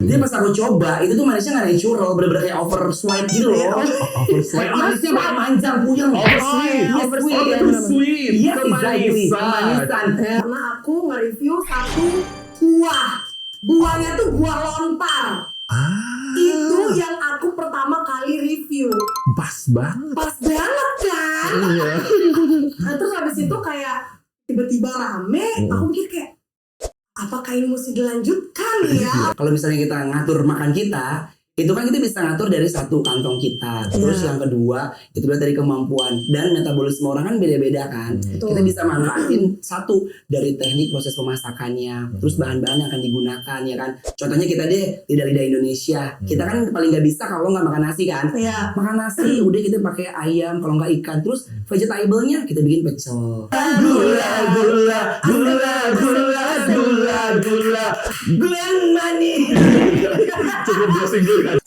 Dia pas aku coba, itu tuh manisnya nggak natural, bener-bener kayak over swipe gitu loh. Over swipe. Manisnya manjang puyeng. Sweet. Yes, exactly. Kemanisan. Karena aku nge-review satu buah. Buahnya tuh buah lontar. Itu yang aku pertama kali review. Pas banget. Pas banget kan? Iya. Nah, terus habis itu kayak tiba-tiba rame, aku mikir kayak apakah ini mesti dilanjutkan ya? Kalau misalnya kita ngatur makan kita, itu kan kita bisa ngatur dari satu kantong kita. Terus yang kedua, itu dari kemampuan. Dan metabolisme orang kan beda-beda kan. Kita bisa manfaatin satu dari teknik proses pemasakannya. Terus bahan-bahan yang akan digunakan ya kan. Contohnya kita deh, lidah Indonesia. Kita kan paling gak bisa kalau nggak makan nasi kan. Makan nasi, udah kita pakai ayam, kalau nggak ikan. Terus vegetable-nya kita bikin pecel. Gula manis. Cukup browsing dulu kan.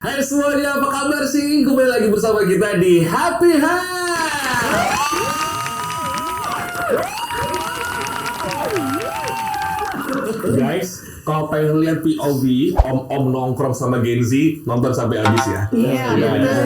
Hai semuanya, apa kabar sih? Kembali lagi bersama kita di Happy High. Guys, kalau pengen lihat POV om-om nongkrong sama Gen Z, nonton sampai habis ya. Iya, benar.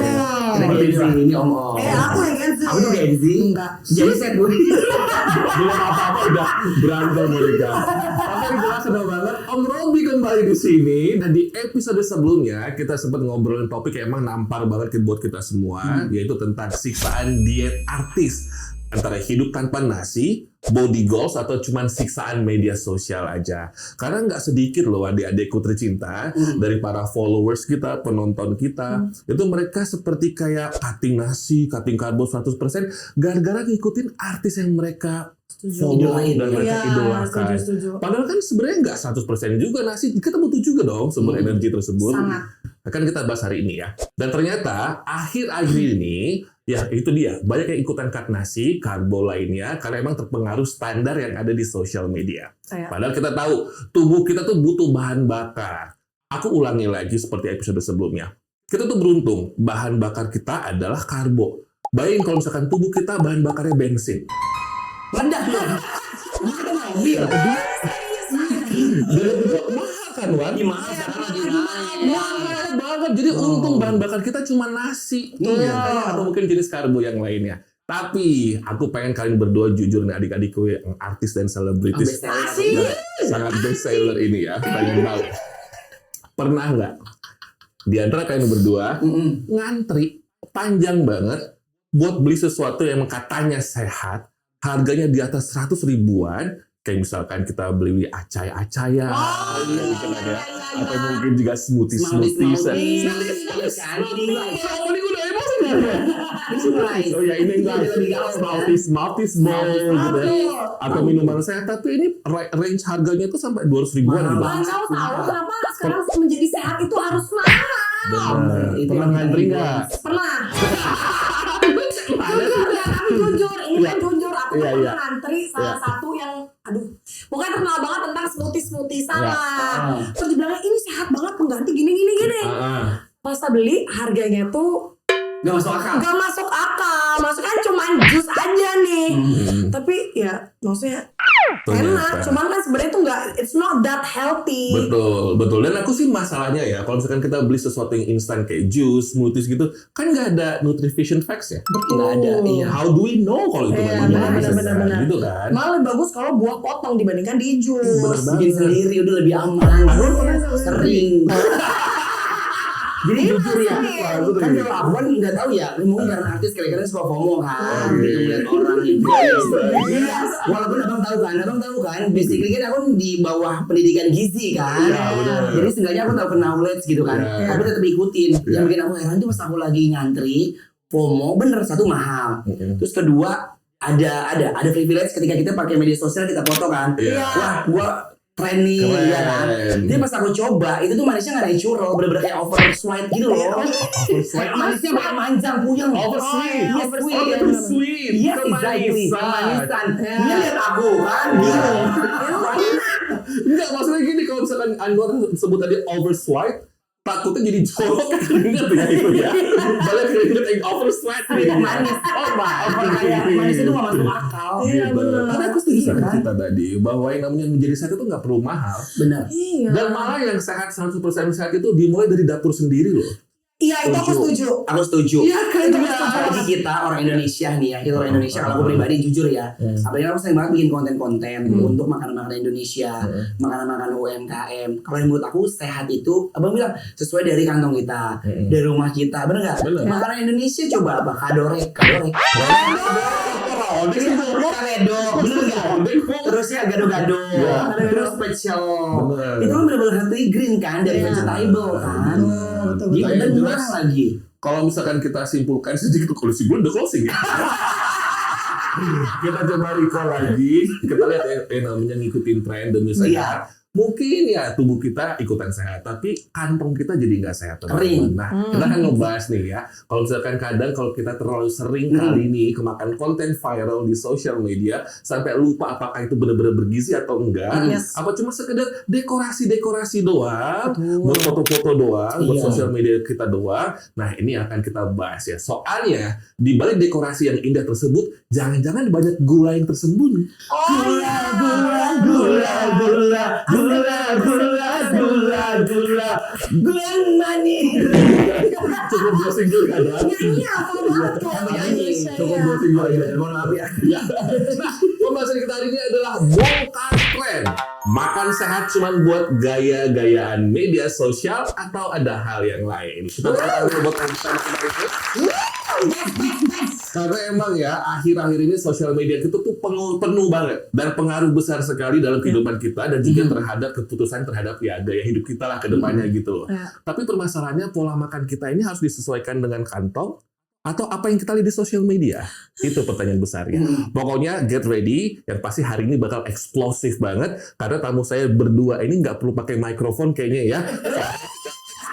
Ini om-om. Aku yang Gen Z. Aku tuh Gen Z. Enggak. Jadi set gue. Belum apa-apa udah berantem mereka. Tapi yang jelas seru banget. Om Robi kembali di sini. Dan di episode sebelumnya kita sempat ngobrolin topik yang emang nampar banget buat kita semua, yaitu tentang siksaan diet artis. Antara hidup tanpa nasi, body goals, atau cuman siksaan media sosial aja. Karena nggak sedikit loh adik-adikku tercinta dari para followers kita, penonton kita, itu mereka seperti kayak cutting nasi, cutting karbo 100% gara-gara ngikutin artis yang mereka follow dan mereka idolakan. Setuju. Padahal kan sebenarnya nggak 100% juga nasi, kita butuh juga dong sumber energi tersebut. Sangat. Akan kita bahas hari ini ya. Dan ternyata akhir-akhir ini ya itu dia, banyak yang ikutan cut nasi, karbo lainnya karena emang terpengaruh standar yang ada di sosial media. Padahal kita tahu tubuh kita tuh butuh bahan bakar. Aku ulangi lagi seperti episode sebelumnya. Kita tuh beruntung, bahan bakar kita adalah karbo. Bayangin kalau misalkan tubuh kita bahan bakarnya bensin. Meledak dong. Mobil. Dan juga mahal kan, Wan? Gimana sekarang lagi naik? Mahal banget. Jadi untung bahan bakar kita cuma nasi. Atau mungkin jenis karbo yang lainnya. Tapi aku pengen kalian berdua jujur nih adik-adikku yang artis dan selebritis. Sangat best seller ini ya. Pengen tahu. Pernah nggak di antara kalian berdua ngantri panjang banget buat beli sesuatu yang katanya sehat, harganya di atas 100 ribuan, kayak misalkan kita beli acai-acayan, gitu kan ya, atau mungkin juga smoothie. Oh ya ini enggak smoothies bowl gitu ya. Atau minuman sehat, tapi ini range harganya tuh sampai 200 ribuan gitu. Kamu tahu kenapa sekarang menjadi sehat itu harus mahal? Pernah ngantri nggak? Pernah. Jujur, ini kan jujur. Aku pernah ngantri salah satu yang, pokoknya terkenal banget tentang smoothie sana. Terus dibilang ini sehat banget, pengganti gini. Pas beli harganya tuh Gak masuk akal. Maksudnya cuma jus aja nih. Tapi ya maksudnya enak. Cuman kan sebenarnya tuh nggak, it's not that healthy. Betul. Dan aku sih masalahnya ya, kalau misalkan kita beli sesuatu yang instan kayak jus, smoothies gitu, kan nggak ada nutrition facts ya. Nggak ada. Iya. How do we know kalau itu memang benar. gitu kan? Malah lebih bagus kalau buah potong dibandingkan di jus. Bikin sendiri udah lebih aman. Sering. Jadi jujur ya, kan kalau Abon nggak tahu ya, mungkin karena artis kira-kira suka FOMO kan, gitu lihat orang gitu. Walaupun abang tahu kan, basically kan aku di bawah pendidikan gizi kan, jadi seenggaknya aku tahu ke knowledge gitu kan, tapi tetap ikutin. Yang bikin aku heran tuh pas aku lagi ngantri, FOMO bener, satu mahal, terus kedua ada privilege ketika kita pakai media sosial kita foto kan, wah gua training Keren. ya kan. Jadi pas aku coba itu tuh manisnya nggak natural, bener-bener kayak oversweet gitu loh. Manisnya banyak manjang puyeng. Oversweet. Yes, sweet. Sweet. Yes, exactly. Kemanisan. Dia lihat aku kan, bingung. Enggak, maksudnya gini, kalau misalkan Anwar sebut tadi oversweet, takutnya jadi jorok kan, ingat ya itu ya. Balik ke ingat yang oversweet nih. Manis. Kayak manis itu nggak masuk akal. Iya, bener. Tapi aku setuju sama Iya, kan? kita tadi bahwa yang namanya menjadi sehat itu nggak perlu mahal. Benar. Iya. Dan malah yang sehat 100% sehat itu dimulai dari dapur sendiri loh. Iya, itu aku setuju. Aku setuju. Iya kan, Itu iya. apalagi kita orang Indonesia nih ya, kita orang Indonesia. Kalau aku pribadi jujur ya, apalagi aku sering banget bikin konten-konten untuk makanan-makanan Indonesia, makanan-makanan UMKM. Kalau yang menurut aku sehat itu, abang bilang sesuai dari kantong kita, dari rumah kita, bener nggak? Bener. Makanan Indonesia coba apa? Kadorek. Karedo, bener nggak? Terus ya gado-gado, terus special. Bener. Itu kan bener-bener healthy green kan, dari vegetable kan. Betul. Gitu dan murah lagi. Kalau misalkan kita simpulkan sedikit kesimpulan udah closing ya. Kita coba recall lagi, kita lihat yang namanya ngikutin tren demi sehat. Mungkin ya tubuh kita ikutan sehat, tapi kantong kita jadi nggak sehat. Kering. Nah, kita kan ngebahas nih ya, kalau misalkan kadang kalau kita terlalu sering kali ini kemakan konten viral di social media, sampai lupa apakah itu benar-benar bergizi atau enggak, Yes. apa cuma sekedar dekorasi-dekorasi doang, buat foto-foto doang, buat Iya. sosial media kita doang. Nah, ini akan kita bahas ya. Soalnya, di balik dekorasi yang indah tersebut, jangan-jangan banyak gula yang tersembunyi. Gula manis. Cukup browsing dulu kan? Nyanyi apa banget kalau Nyanyi. Indonesia Cukup ya. browsing dulu ya. Mohon maaf ya. Ya. Nah, pembahasan kita hari ini adalah bongkar tren. Makan sehat cuma buat gaya-gayaan media sosial atau ada hal yang lain? Kita tahu buat pembahasan kita itu. Karena emang ya akhir-akhir ini sosial media itu tuh penuh banget dan pengaruh besar sekali dalam kehidupan kita dan juga terhadap keputusan terhadap ya gaya hidup kita lah ke depannya gitu loh. Ya. Tapi permasalahannya pola makan kita ini harus disesuaikan dengan kantong atau apa yang kita lihat di sosial media? Itu pertanyaan besarnya. Pokoknya get ready, yang pasti hari ini bakal eksplosif banget karena tamu saya berdua ini nggak perlu pakai mikrofon kayaknya ya.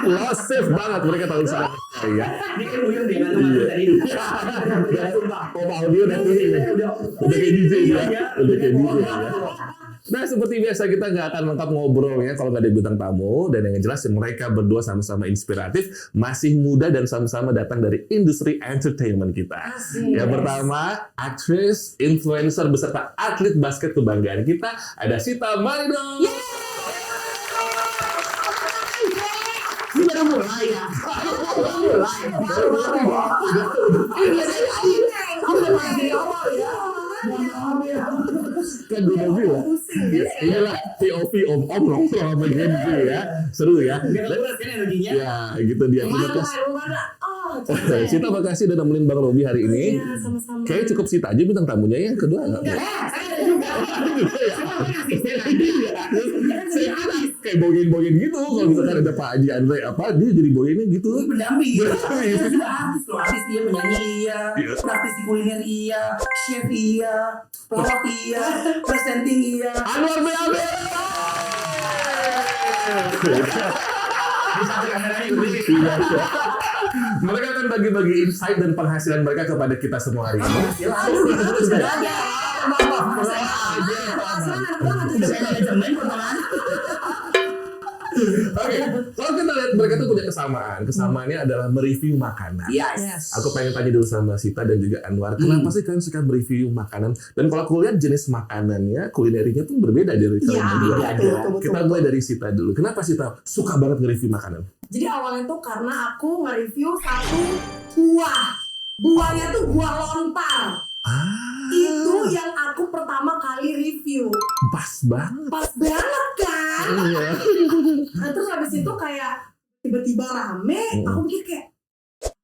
Eksplosif banget mereka tahu sama saya. Ini kan Uyung dia kan teman tadi. Ya sumpah, kok audio udah kayak DJ ya. Udah kayak DJ ya. Nah, seperti biasa kita nggak akan lengkap ngobrolnya kalau nggak ada bintang tamu, dan yang jelas mereka berdua sama-sama inspiratif, masih muda dan sama-sama datang dari industri entertainment kita. Yang pertama, aktris, influencer beserta atlet basket kebanggaan kita, ada Sita Marido. Sudah mulai ya. Kan gue udah bilang, inilah POV om-om nongkrong sama Gen Z ya, seru ya. Beres kan energinya. Ya, gitu dia. Terima kasih. Sita, makasih udah nemenin Bang Robi hari ini. Iya, sama-sama. Kayaknya cukup Sita aja bintang tamunya, yang kedua nggak? Saya ada juga. Saya kayak bogen-bogen gitu. Kalau misalkan ada Pak Haji Andre apa, dia jadi bogennya gitu. Pendamping. Saya juga artis loh. Artis iya, penyanyi iya, praktisi kuliner iya, chef iya, pelawak iya, presenting iya. Anwar BAB. Mereka akan bagi-bagi insight dan penghasilan mereka kepada kita semua hari ini. Oke, kalau kita lihat mereka tuh punya kesamaan. Kesamaannya adalah mereview makanan. Yes. Aku pengen tanya dulu sama Sita dan juga Anwar, kenapa sih kalian suka mereview makanan? Dan kalau aku lihat jenis makanannya, kulinerinya pun berbeda dari kalian berdua. betul. Kita mulai dari Sita dulu. Kenapa Sita suka banget nge-review makanan? Jadi awalnya tuh karena aku nge-review satu buah. Buahnya tuh buah lontar. Itu yang aku pertama kali review. Pas banget. Pas banget kan? Iya. Nah terus habis itu kayak tiba-tiba rame, aku mikir kayak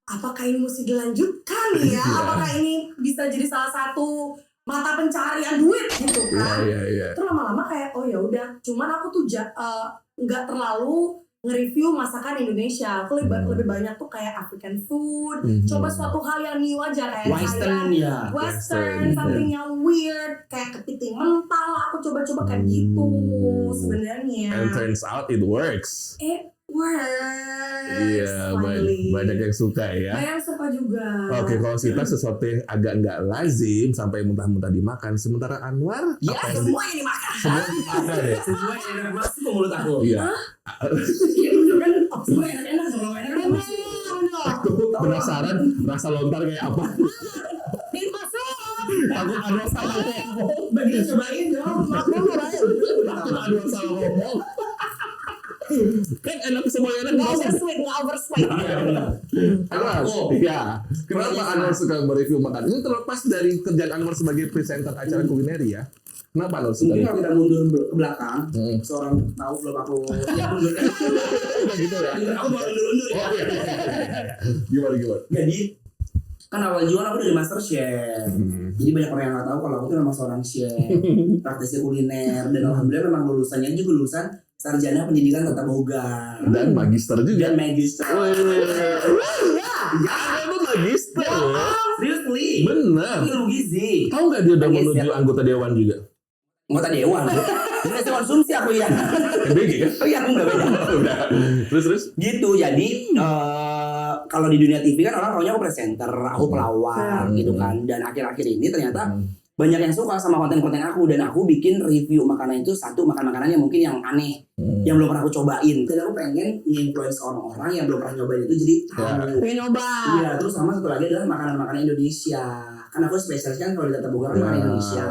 apakah ini mesti dilanjutkan ya? Apakah ini bisa jadi salah satu mata pencarian duit gitu kan? Iya. Terus lama-lama kayak oh ya udah, cuman aku tuh nggak terlalu nge-review masakan Indonesia. Aku lebih banyak tuh kayak African food, coba suatu hal yang new aja kayak Western ya. Western, something yang weird, kayak kepiting mental. Aku coba-coba kayak gitu sebenarnya. And turns out it works. It works. Iya, banyak yang suka ya. Banyak yang suka juga. Oke, kalau Sita sesuatu yang agak nggak lazim sampai muntah-muntah dimakan, sementara Anwar Ya, apa yang Semua yang dimakan. semua dimakan ya. Semua yang enak masuk ke mulut aku. Iya. Iya bener kan? Semua enak-enak, semua enak masuk. Aku penasaran rasa lontar kayak apa. Dimasuk. Aku ada salah ngomong. Bagi cobain dong. Aku ada salah ngomong. Kan enak semua enak. Nggak oversweet. Anwar, iya. Kenapa Anwar suka mereview makanan? Ini terlepas dari kerjaan Anwar sebagai presenter acara kulineri ya. Kenapa Anwar suka? Mungkin kalau kita mundur ke belakang, seorang tahu belum aku yang mundur. Gitu ya. Aku baru undur ya. Oh iya. Gimana? Jadi kan awal jual aku dari master chef. Jadi banyak orang yang nggak tahu kalau aku tuh memang seorang chef, praktisi kuliner, dan alhamdulillah memang lulusannya juga lulusan sarjana pendidikan tata boga Dan magister juga. dan magister. Ya, itu magister. Seriously? Bener. Ilmu gizi. Tahu nggak dia udah menuju anggota dewan juga? Anggota dewan. Ini masih konsumsi aku ya. MBG kan? Oh iya aku nggak beda. Udah. Terus. Gitu jadi kalau di dunia TV kan orang taunya aku presenter, aku pelawak gitu kan. Dan akhir-akhir ini ternyata banyak yang suka sama konten-konten aku dan aku bikin review makanan itu satu makanan yang mungkin yang aneh yang belum pernah aku cobain. Dan aku pengen nge-influence orang-orang yang belum pernah nyobain itu jadi tahu. Pengen nyoba. Iya, terus sama satu lagi adalah makanan-makanan Indonesia. Kan aku spesialis kan kalau di Tata Boga kan makanan Indonesia.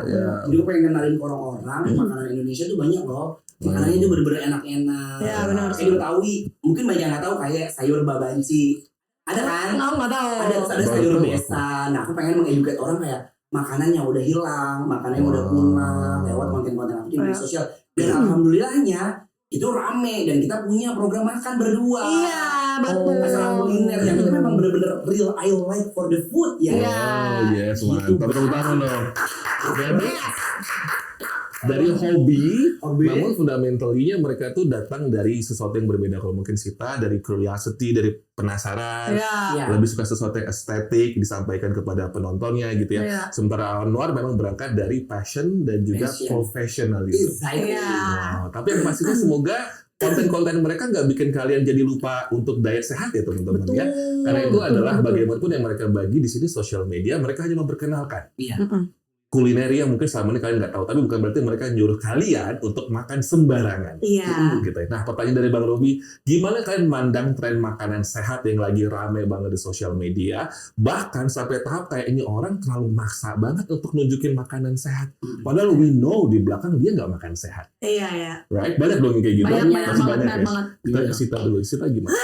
Jadi aku pengen kenalin ke orang-orang makanan Indonesia tuh banyak loh. Makanannya itu bener-bener enak-enak. Iya, benar. Kayak Betawi, mungkin banyak yang nggak tahu kayak sayur babanci. Ada kan? Aku nggak tahu. Ada sayur besan. Nah, aku pengen mengeduket orang kayak makanan yang udah hilang, makanan yang udah punah lewat konten-konten aku di media sosial. Dan alhamdulillahnya itu rame dan kita punya program makan berdua. Iya, betul. Acara kuliner yang itu memang bener-bener real I like for the food ya. Oh yes, mantap. Tepuk tangan dong. Jadi dari hobi, namun fundamentalinya mereka tuh datang dari sesuatu yang berbeda. Kalau mungkin Sita dari curiosity, dari penasaran, Iya. lebih suka sesuatu yang estetik disampaikan kepada penontonnya gitu ya. Iya. Sementara Anwar memang berangkat dari passion dan juga Passion. professionalism. Iya. Wow, tapi yang pastinya semoga konten-konten mereka nggak bikin kalian jadi lupa untuk diet sehat ya teman-teman Betul. ya. Karena itu adalah bagaimanapun yang mereka bagi di sini sosial media, mereka hanya memperkenalkan Iya. kulineri yang mungkin selama ini kalian nggak tahu, tapi bukan berarti mereka nyuruh kalian untuk makan sembarangan. Iya. Gitu ya. Nah, pertanyaan dari Bang Robi, gimana kalian mandang tren makanan sehat yang lagi rame banget di sosial media, bahkan sampai tahap kayak ini orang terlalu maksa banget untuk nunjukin makanan sehat. Padahal we know di belakang dia nggak makan sehat, Iya, iya. right? Banyak dong yang kayak gitu. Banyak Masih banget, ya. banget. Kita ke Sita dulu. Sita gimana?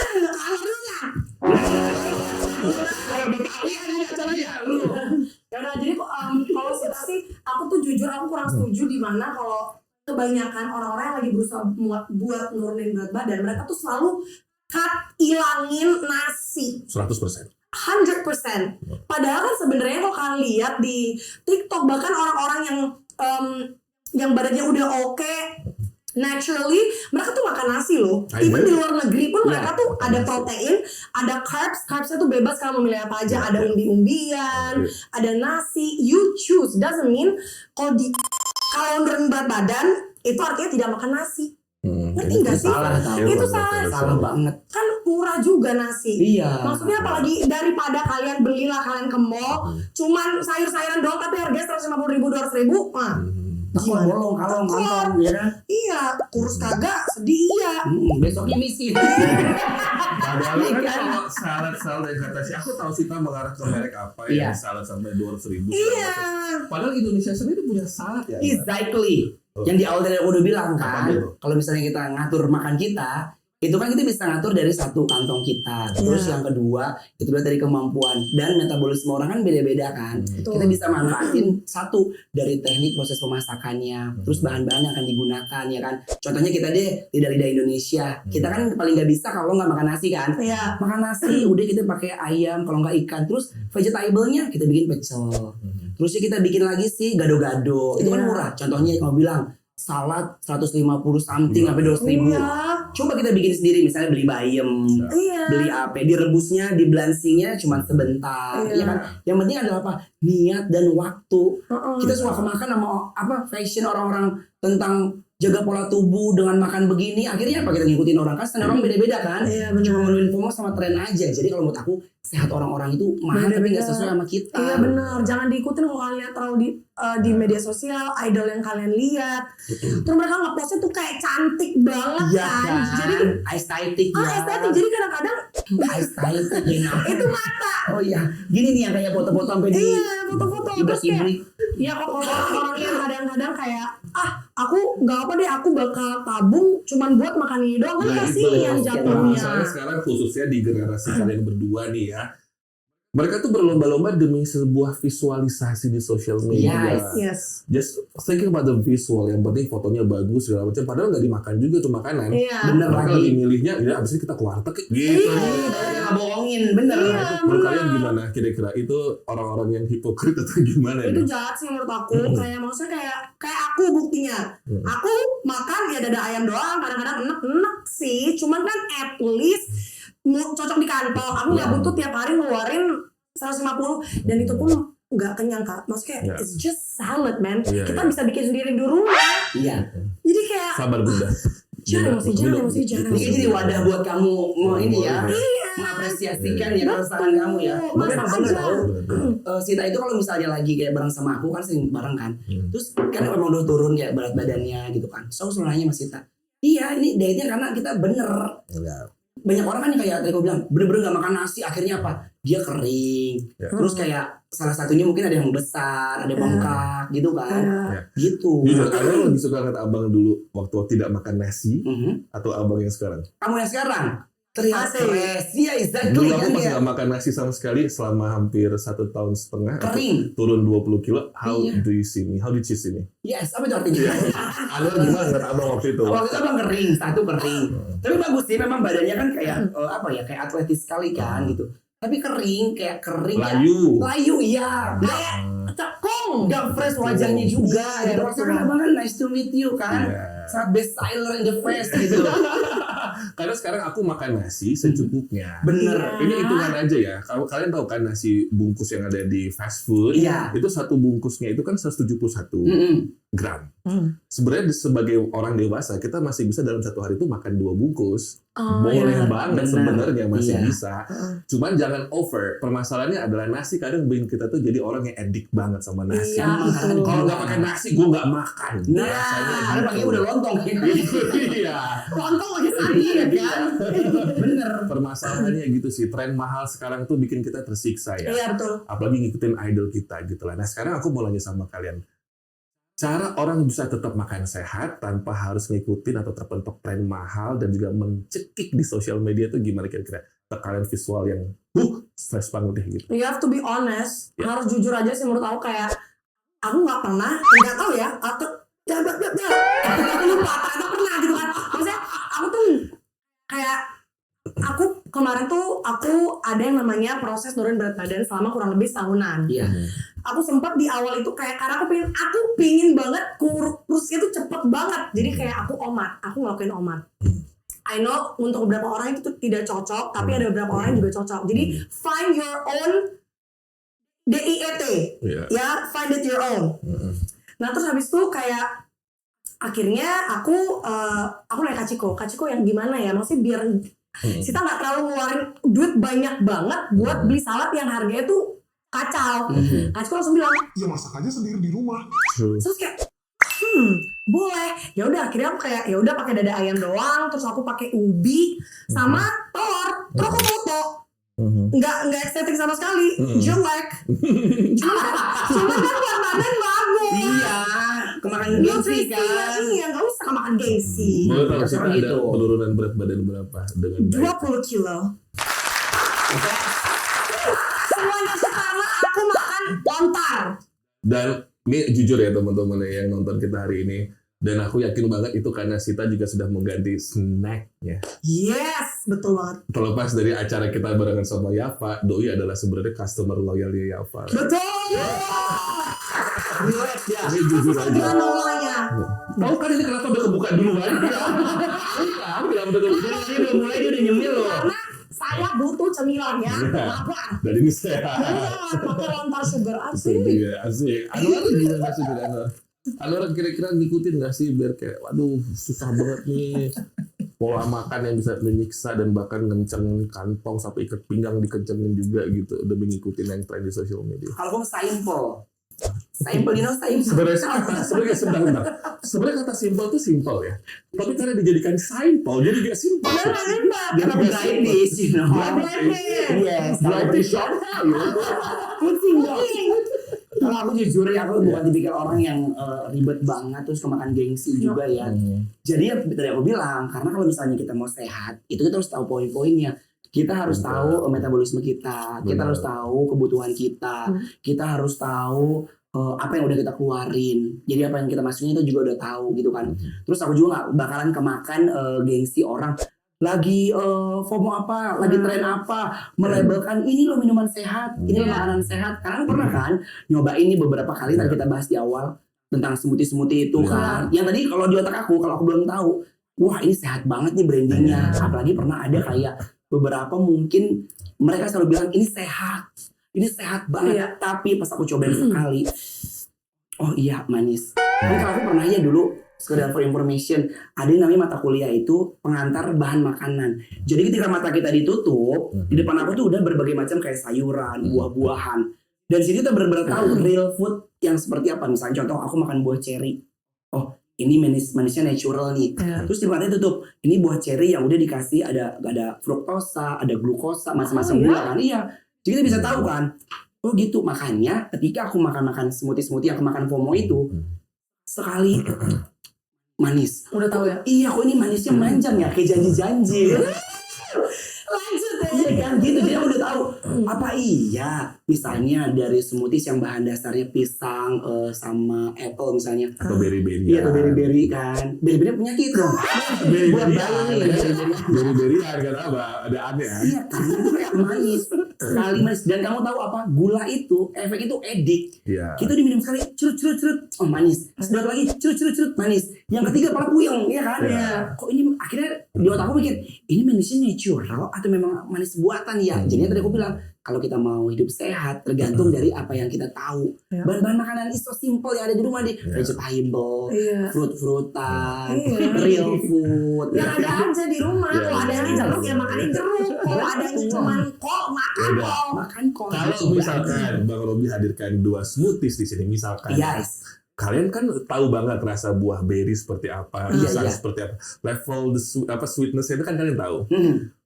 Yaudah, jadi kalau Sita sih, aku tuh jujur aku kurang setuju di mana kalau kebanyakan orang-orang yang lagi berusaha buat nurunin berat badan, mereka tuh selalu ilangin nasi. 100%. 100%. Padahal kan sebenarnya kalau kalian lihat di TikTok, bahkan orang-orang yang badannya udah oke, naturally mereka tuh makan nasi loh. Even di luar negeri pun mereka tuh ada protein, ada carbsnya tuh bebas kalian mau milih apa aja. Ada umbi-umbian, ada nasi. You choose. Doesn't mean kalau nurunin berat badan itu artinya tidak makan nasi. Ngerti nggak sih? Itu Salah banget. Kan murah juga nasi. Iya. Maksudnya apalagi daripada kalian belilah kalian ke mall, cuman sayur-sayuran doang tapi harganya 150.000, 200.000. Gimana? Bolong, kalong, kantong, ya kan? Iya, kurus kagak, sedih iya. Besoknya misi. Padahal kan kalau salad yang kata si, aku tahu Sita mengarah ke merek apa ya, salad sampai 200.000. Iya. Padahal Indonesia sendiri punya salad ya. Exactly. Yang di awal tadi aku udah bilang kan, kalau misalnya kita ngatur makan kita, itu kan kita bisa ngatur dari satu kantong kita. Terus yang kedua, itu dari kemampuan dan metabolisme orang kan beda-beda kan. Kita bisa manfaatin satu dari teknik proses pemasakannya, terus bahan-bahan yang akan digunakan ya kan. Contohnya kita deh lidah-lidah Indonesia. Kita kan paling nggak bisa kalau nggak makan nasi kan. Iya. Makan nasi, udah kita pakai ayam, kalau nggak ikan. Terus vegetable-nya kita bikin pecel. Terusnya kita bikin lagi sih gado-gado. Itu kan murah. Contohnya kalau bilang salad 150 something sampai 200.000. Iya. Coba kita bikin sendiri, misalnya beli bayam, Iya. beli apa, direbusnya, diblansinya cuma sebentar, Iya. ya kan? Yang penting adalah apa? Niat dan waktu. Heeh. Kita suka kemakan sama apa fashion orang-orang tentang jaga pola tubuh dengan makan begini, akhirnya apa kita ngikutin orang kan? Standar orang beda-beda kan? Iya, benar. Cuma menuin FOMO sama tren aja. Jadi kalau menurut aku sehat orang-orang itu mahal tapi nggak Beda-beda. sesuai sama kita. Iya benar, jangan diikutin kalau kalian lihat terlalu di media sosial, idol yang kalian lihat. Terus mereka ngepostnya tuh kayak cantik banget Iya kan. kan? Jadi estetik ya. estetik. Jadi kadang-kadang Estetik ya. itu mata. Oh iya, gini nih yang kayak foto-foto sampai di Iya, foto-foto terus kayak ibrik-ibrik. ya kok orang-orang yang kadang-kadang kayak aku nggak apa deh, aku bakal tabung cuman buat makan ini doang, kan kasihan jatuhnya. Misalnya sekarang khususnya di generasi kalian berdua nih ya, mereka tuh berlomba-lomba demi sebuah visualisasi di sosial media. Yes. Just thinking about the visual, yang penting fotonya bagus segala macam. Padahal nggak dimakan juga tuh makanan. Iya. Bener Mereka lagi. lagi milihnya, ya abis ini kita ke warteg gitu. Nggak bohongin, bener. Iya. Nah, itu menurut kalian gimana kira-kira? Itu orang-orang yang hipokrit atau gimana Itu nih? jahat sih menurut aku. Kayak maksudnya kayak aku buktinya. Aku makan ya dada ayam doang, kadang-kadang enek-enek sih. Cuman kan at least cocok di kantong. Aku nggak butuh tiap hari ngeluarin 150 dan itu pun nggak kenyang Kak. Maksudnya it's just salad man. Iya, Kita iya. bisa bikin sendiri di rumah. Iya. Jadi kayak Sabar bunda. jangan Bunda, jangan. Ini jadi wadah buat kamu mau ini ya, Iya. mengapresiasikan ya keresahan kamu ya. Mas Memang aja. bener tau. Sita itu kalau misalnya lagi kayak bareng sama aku kan sering bareng kan. Terus kan emang udah turun kayak berat badannya gitu kan. So selalu nanya sama Sita, iya ini dietnya karena kita bener. Banyak orang kan yang kayak tadi aku bilang bener-bener gak makan nasi, akhirnya apa? Dia kering. Ya. Terus kayak salah satunya mungkin ada yang besar, ada yang bengkak gitu kan. Iya. Gitu. Jujur, kalian lebih suka ngeliat abang dulu waktu tidak makan nasi Mhm. atau abang yang sekarang? Kamu yang sekarang terlihat Asik. fresh. Iya, exactly Dulu kan aku pas ya. nggak makan nasi sama sekali selama hampir 1,5 tahun. Aku Kering. turun 20 kilo. How Iya. do you see me? How did you see me? Yes, apa itu artinya? Anda gimana ngeliat abang waktu itu? Waktu itu abang kering, satu kering. Tapi bagus sih, memang badannya kan kayak apa ya, kayak atletis sekali kan gitu. Tapi kering, kayak kering. Layu. Layu, iya. Kayak Cekung. gak fresh wajahnya juga. Iya, Gitu. Maksudnya abang kan nice to meet you kan. Iya. Sangat best seller in the face gitu. Karena sekarang aku makan nasi secukupnya. Bener. Ini hitungan aja ya. Kalau kalian tahu kan nasi bungkus yang ada di fast food, Iya. itu satu bungkusnya itu kan 171 Mm-mm. gram. Hmm. Sebenarnya sebagai orang dewasa kita masih bisa dalam satu hari itu makan 2 bungkus. Oh, Boleh iya. banget Benar. sebenarnya masih Iya. bisa. Cuman jangan over. Permasalahannya adalah nasi kadang bikin kita tuh jadi orang yang addict banget sama nasi. Iya, betul. Kalau nggak makan nasi, gue nggak makan. Nah, Rasanya karena gitu. pagi udah lontong ya. Iya. Lontong lagi sakit Iya kan. kan. Bener. Permasalahannya gitu sih. Tren mahal sekarang tuh bikin kita tersiksa ya. Iya betul. Apalagi ngikutin idol kita gitu lah. Nah sekarang aku mau nanya sama kalian. Cara orang bisa tetap makan sehat tanpa harus ngikutin atau terpentok tren mahal dan juga mencekik di sosial media itu gimana kira-kira? Kalian visual yang stres banget deh gitu. You have to be honest. Ya. Harus jujur aja sih menurut aku, kayak aku nggak tahu ya, atau aku lupa ternyata pernah gitu kan. Maksudnya aku tuh kayak aku kemarin tuh aku ada yang namanya proses nurunin berat badan selama kurang lebih setahunan. Iya. Aku sempat di awal itu kayak karena aku pingin banget kurusnya tuh cepet banget. Jadi kayak aku ngelakuin omat. I know untuk beberapa orang itu tuh tidak cocok, tapi ada beberapa orang yang juga cocok. Jadi find your own DIET, Iya. ya find it your own. Nah terus habis itu kayak akhirnya aku nanya Kaciko yang gimana ya, maksudnya biar Sita nggak terlalu ngeluarin duit banyak banget buat beli salad yang harganya tuh kacau. Kaciko langsung bilang, Ya masak aja sendiri di rumah. terus kayak boleh. Ya udah akhirnya aku kayak ya udah pakai dada ayam doang, terus aku pakai ubi sama telur. Terus aku foto. Nggak estetik sama sekali, jelek. Cuma kan buat badan bagus. Iya. Kemakan gengsi kan. Iya, nggak usah makan gengsi. Boleh tahu Ya, sih sama ada gitu. penurunan berat badan berapa dengan diet? 20 kilo. Semuanya tuh karena aku makan lontar. Dan ini jujur ya teman-teman yang nonton kita hari ini. Dan aku yakin banget itu karena Sita juga sudah mengganti snacknya. Yes, betul banget. Terlepas dari acara kita barengan sama Yafa, Doi adalah sebenarnya customer loyalnya Yafa. Betul. relax ya. Ini jujur aja. Granolanya. Tahu kan ini kenapa udah kebuka dulu kan? Tahu kenapa udah kebuka? Jadi belum mulai dia udah nyemil loh. Karena saya butuh cemilan ya. Apa? Dan ini sehat. Jadi pakai lontar sugar asik. Iya, asik. Anwar gimana nggak sih Anwar? Anwar kira-kira ngikutin nggak sih biar kayak, waduh susah banget nih pola makan yang bisa menyiksa dan bahkan ngencengin kantong sampai ikat pinggang dikencengin juga gitu demi ngikutin yang tren di sosial media. Kalau gue simple, simple. Sebenarnya kata simple itu simple ya. Tapi karena dijadikan simple jadi gak simple. Karena brightness, you know. Yes, brightness short value. Kalau aku jujur ya, aku bukan tipikal orang yang ribet banget terus kemakan gengsi juga ya. Jadi ya tadi aku bilang, karena kalau misalnya kita mau sehat, itu kita harus tahu poin-poinnya. Kita harus tahu metabolisme kita harus tahu kebutuhan kita harus tahu apa yang udah kita keluarin. Jadi apa yang kita masukin itu juga udah tahu gitu kan. Terus aku juga gak bakalan kemakan gengsi orang. Lagi FOMO apa, lagi tren apa, melabelkan ini loh minuman sehat, ini loh makanan sehat. Karena pernah kan nyobain ini beberapa kali tadi kita bahas di awal tentang smoothie itu kan. Yang tadi kalau di otak aku, kalau aku belum tahu, wah ini sehat banget nih brandingnya. Apalagi pernah ada kayak beberapa mungkin mereka selalu bilang ini sehat banget. Tapi pas aku cobain sekali, oh iya manis. Kan kalau aku pernah ya dulu, sekedar for information, ada yang namanya mata kuliah itu pengantar bahan makanan. Jadi ketika mata kita ditutup, di depan aku tuh udah berbagai macam kayak sayuran, buah-buahan. Dan di sini kita benar-benar tahu real food yang seperti apa. Misalnya contoh aku makan buah ceri. Oh, ini manisnya natural nih. Terus di mata tutup, ini buah ceri yang udah dikasih ada fruktosa, ada glukosa, macam-macam gula kan. Iya. Jadi kita bisa tahu kan. Oh gitu. Makanya ketika aku makan smoothie yang aku makan FOMO itu, sekali manis. Udah tahu ya? Iya, kok ini manisnya manjang ya, kayak janji-janji. Lanjut ya. Iya kan gitu. Jadi aku udah tahu apa iya. Misalnya dari smoothies yang bahan dasarnya pisang sama apple misalnya. Atau berry-berry. Iya, atau berry-berry kan. Berry-berry penyakit dong. Buat bayi. Berry-berry kan apa? Ada aneh ya? Iya, karena itu kayak manis. Sekali manis. Dan kamu tahu apa? Gula itu, efek itu edik. Iya. Kita diminum sekali, curut, oh manis. Sedot lagi, curut, manis. Yang ketiga malah puyeng, ya kan? Iya. Kok ini akhirnya di otak aku mikir, ini manisnya natural atau memang manis buatan ya? Jadinya tadi aku bilang, kalau kita mau hidup sehat, tergantung dari apa yang kita tahu. Bahan-bahan makanan is so simple yang ada di rumah nih. Vegetable, fruit-fruitan, real food. Yang ada aja di rumah. Kalau ada yang jeruk ya makanin jeruk. Kalau ada yang cuma kol makan kol. Kalau misalkan Bang Robi hadirkan 2 smoothies di sini, misalkan. Yes. Kalian kan tahu banget rasa buah berry seperti apa, pisang seperti apa, level sweetness itu kan kalian tahu.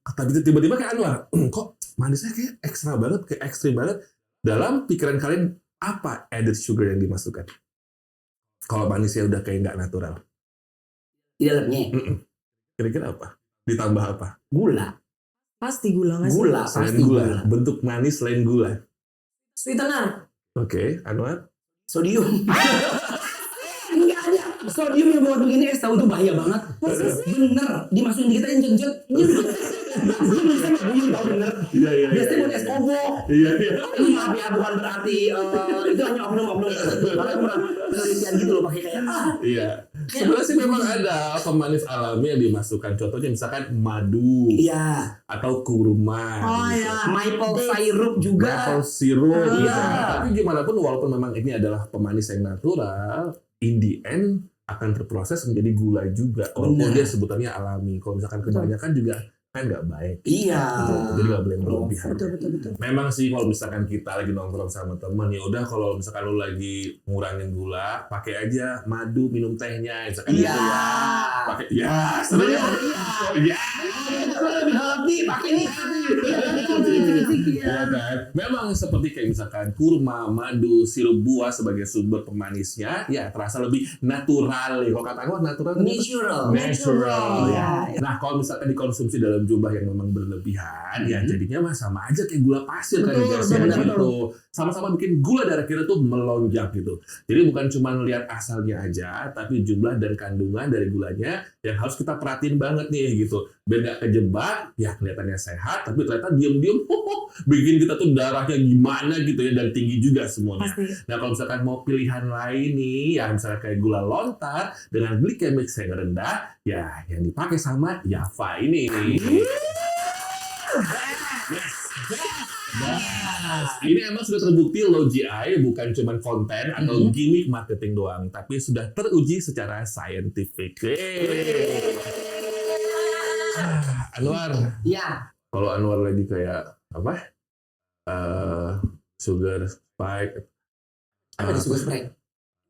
Tapi tiba-tiba kayak Anwar, kok manisnya kayak ekstra banget, kayak ekstrim banget. Dalam pikiran kalian apa added sugar yang dimasukkan? Kalau manisnya udah kayak nggak natural. Di dalamnya Kira-kira apa? Ditambah apa? gula. Pasti gula nggak sih? Gula, Selain pasti gula. gula. Bentuk manis selain gula. Sweetener. Oke, Anwar? Sodium. Enggak ada. Sodium yang buat begini tahu itu bahaya banget. Bener. Dimasukin di kita yang belum bisa buyung tau bener. Iya. Biasanya buat es kobo. Iya. Ini maaf ya, bukan berarti itu hanya oknum-oknum. Karena kurang penelitian gitu loh pakai kayak Iya. Sebenarnya sih memang ada pemanis alami yang dimasukkan. Contohnya misalkan madu. Iya. Atau kurma. Oh gitu. ya. Maple syrup juga. Maple syrup. Iya. Gitu. Tapi gimana pun walaupun memang ini adalah pemanis yang natural, in the end akan terproses menjadi gula juga. Walaupun dia sebutannya alami. Kalau misalkan kebanyakan juga kan nggak baik. Iya. Jadi nggak boleh berlebihan. Betul. Memang sih kalau misalkan kita lagi nongkrong sama teman ya udah kalau misalkan lu lagi ngurangin gula pakai aja madu minum tehnya misalkan Iya. gitu ya. Pakai ya sebenarnya ya. Lebih healthy pakai ini. Ya kan? Memang seperti kayak misalkan kurma, madu, sirup buah sebagai sumber pemanisnya ya terasa lebih natural. Kalau kata gue natural. Natural. Natural. Ya. Nah kalau misalkan dikonsumsi dalam jumlah yang memang berlebihan, ya jadinya mah sama aja kayak gula pasir kan Betul, dijelaskan betul. gitu. Sama-sama bikin gula darah kita tuh melonjak gitu. Jadi bukan cuma lihat asalnya aja, tapi jumlah dan kandungan dari gulanya yang harus kita perhatiin banget nih gitu. Biar nggak kejebak, ya kelihatannya sehat, tapi ternyata diem-diem, bikin kita tuh darahnya gimana gitu ya, dan tinggi juga semuanya. Pasti. Nah kalau misalkan mau pilihan lain nih, ya misalnya kayak gula lontar dengan glycemic yang rendah, ya yang dipakai sama Java ini. Ini emang sudah terbukti low GI bukan cuma konten atau gimmick marketing doang, tapi sudah teruji secara scientific. Anwar, Ya, kalau Anwar lagi kayak apa? Sugar spike. apa di sugar spray?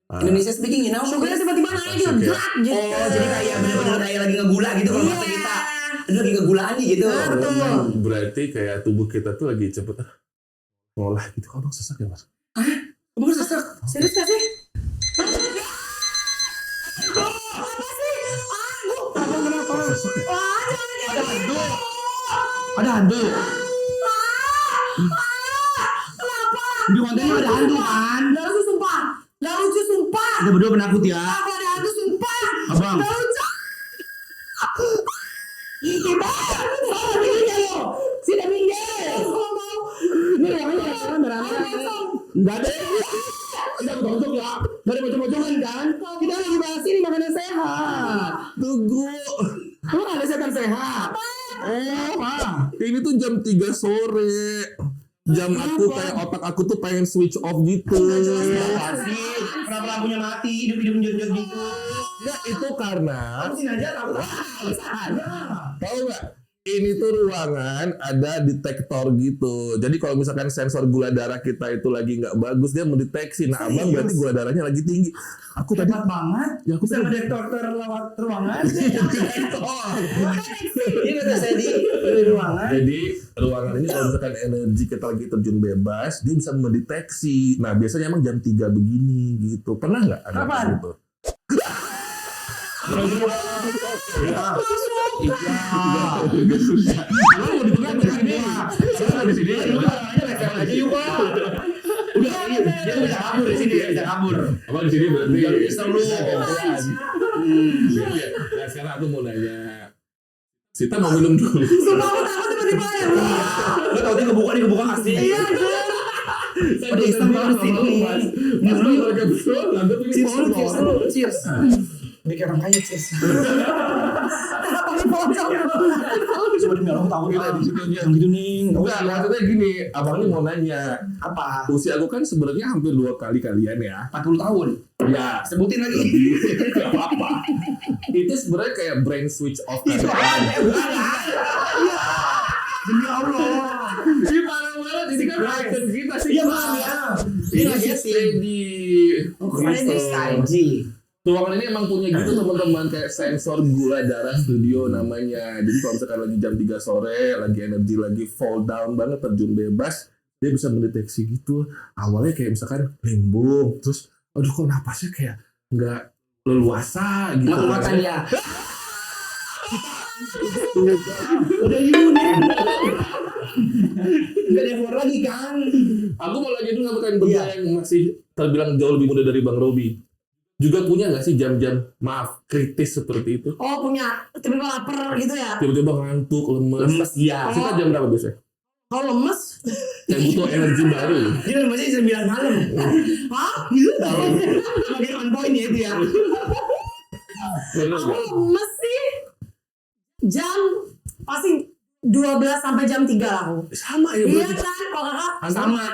Indonesia speaking, Sugarnya tiba-tiba naik gitu, Oke. drak gitu. Oh, jadi kayak bener-bener kayak lagi ngegula gitu kalau bahasa kita. Aduh, lagi ngegulaan nih gitu. Betul. Berarti kayak tubuh kita tuh lagi cepet ngolah gitu. Kok dong sesak ya, Mas? Kamu sesak. Serius gak sih? Apa sih? Kenapa? Sesak ya? Jangan Ada hantu. Kenapa? Di kontennya ada hantu kan? Gak lucu sumpah. Gak lucu sumpah. Ada berdua penakut ya. Aku ada hantu sumpah. Abang. Gak lucu. Sini minggir. Kalau mau. Ini orangnya sekarang beramai. Enggak ada. Kita bocok ya. Enggak ada bocok-bocokan kan? Kita lagi bahas ini makanan sehat. Tunggu. Kamu ada setan sehat. Ini tuh jam 3 sore. Jam aku kayak otak aku tuh pengen switch off gitu. Kasih. Kenapa lampunya mati? Hidup-hidup menjut-jut gitu. Enggak, itu karena Kamu sini aja tahu. tahu nggak? Ini tuh ruangan ada detektor gitu. Jadi kalau misalkan sensor gula darah kita itu lagi nggak bagus, dia mendeteksi. Nah, abang berarti gula darahnya lagi tinggi. Aku tadi Hebat banget. ya aku Bisa tadi ngedektor lewat ruangan. detektor. Ini kata saya di ruangan. Jadi ruangan ini kalau misalkan energi kita lagi terjun bebas, dia bisa mendeteksi. Nah, biasanya emang jam 3 begini gitu. Pernah nggak ada Kapan? kayak gitu? Kamu mau dipegang di sini. Saya mau di sini. Udah aja yuk, Pak. Udah, dia bisa kabur di sini, bisa kabur. Abang di sini berarti. Iseng lu. Nah, sekarang aku mau nanya. Sita mau minum dulu. Sumpah aku takut tiba-tiba ya. Lu tau dia kebuka kasih. Iya, Udah iseng banget di sini. Mas lu lagi betul, lanjut ini Cheers dulu, cheers sponsor. dulu, cheers. Dia kayak orang kaya, cheers. Tapi pocong. Coba demi Allah, aku tahu gitu di situ aja. Gitu nih. Enggak, maksudnya gini, abang ini mau nanya. Apa? Usia aku kan sebenarnya hampir 2 kali kalian ya. 40 tahun. Ya, Sebutin lagi. gak apa-apa. Itu sebenarnya kayak brain switch off kan. Itu ada. Iya. Demi Allah. Ini parah banget, ini kan icon kita sih. Iya, Bang, ya. Ini Iya, lagi iya. steady. Keren Gitu. Steady. Ruangan ini emang punya gitu teman-teman, kayak sensor gula darah studio namanya. Jadi kalau misalkan lagi jam 3 sore, lagi energi lagi fall down banget, terjun bebas, dia bisa mendeteksi gitu. Awalnya kayak misalkan limbung, terus aduh kok napasnya kayak nggak leluasa gitu. Makan ya. Udah Yunen. Gak ada yang keluar lagi kan. Aku mau lagi dulu sama kalian berdua Iya. yang masih terbilang jauh lebih muda dari Bang Robi. Juga punya nggak sih jam-jam kritis seperti itu? Oh punya, tiba-tiba lapar gitu ya. Tiba-tiba ngantuk, lemes. Lemes ya. Kita jam berapa biasanya? Kalau lemes, Kayak butuh energi baru. Dia lemesnya 9 malam. hah? Gitu tau. Makin on point ya itu ya. Bener Aku nggak? lemes sih. Jam pasti 12 sampai jam 3 lah aku. Sama ya Iya berarti. kan, kalau kakak Sama.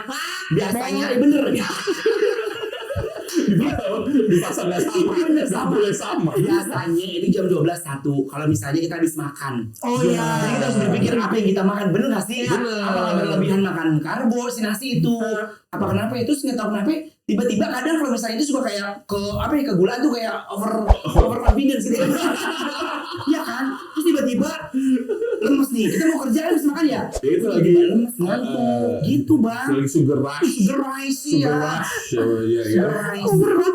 Biasanya bener ya. Dipasang nggak sama. Nggak boleh sama. Biasanya itu jam 12.1 kalau misalnya kita habis makan. Oh Jadi iya. kita harus berpikir apa yang kita makan, bener gak sih? Bener. Apakah berlebihan makan karbo, si nasi itu? Apa kenapa itu? Nggak tahu kenapa. Tiba-tiba kadang kalau misalnya itu suka kayak ke apa ya, kegulaan tuh kayak over confidence gitu. Iya kan? Terus tiba-tiba lemes nih. Kita mau kerja habis makan ya? Itu lagi Tiba-tiba lemes ngantuk. Gitu bang. lagi sugar rush. Sugar rice Sugar ya. rush. Oh, iya, iya. Sugar rice.